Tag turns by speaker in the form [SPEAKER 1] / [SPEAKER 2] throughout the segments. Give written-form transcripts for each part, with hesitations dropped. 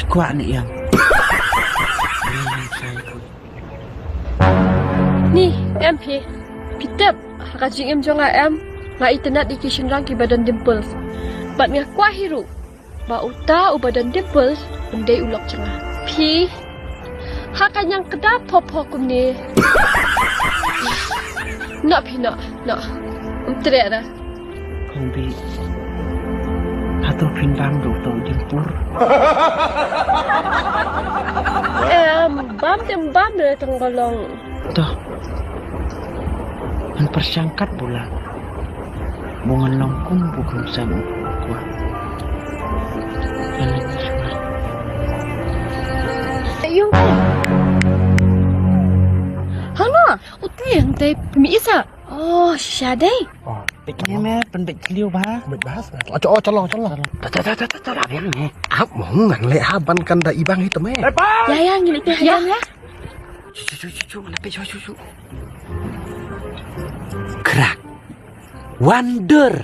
[SPEAKER 1] Kuat nih yang.
[SPEAKER 2] Ni, em pi. Pitep, hakajing em jonga em. Nga internet di kishin rang ki badan dimples. Bat nga kwa hiru. Ba uta u badan dimples, undai ulok cenga. Pi. Hakanyang kedap pop kum ni. Nak pi nak. Tere dah.
[SPEAKER 1] Kong bi. Atau pindang do tau dimpur.
[SPEAKER 2] Bam dari tenggolong.
[SPEAKER 1] Tuh. Ang persangkat pula. Bungan longkong bukan sama kuat.
[SPEAKER 2] Ayong. Halo, utai yang tay pemisa. Oh, syadai.
[SPEAKER 3] Oh,
[SPEAKER 1] Ini meh pendek keliu bah.
[SPEAKER 3] baik bahas. Oh, colong. Tak yang ni. Mong le haban kan da ibang itu meh.
[SPEAKER 2] Ya, yang ngilik teh ya.
[SPEAKER 1] Cucu, lebih cucu. Gerak. Wonder.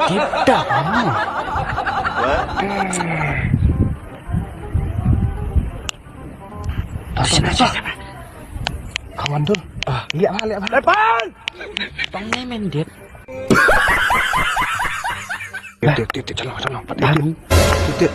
[SPEAKER 1] Kita. Sini aja.
[SPEAKER 3] Kawan dur. Lihat mah. Depan.
[SPEAKER 1] Tongnya mendet.
[SPEAKER 3] Titik, colong.
[SPEAKER 1] Tahu.
[SPEAKER 3] Titik.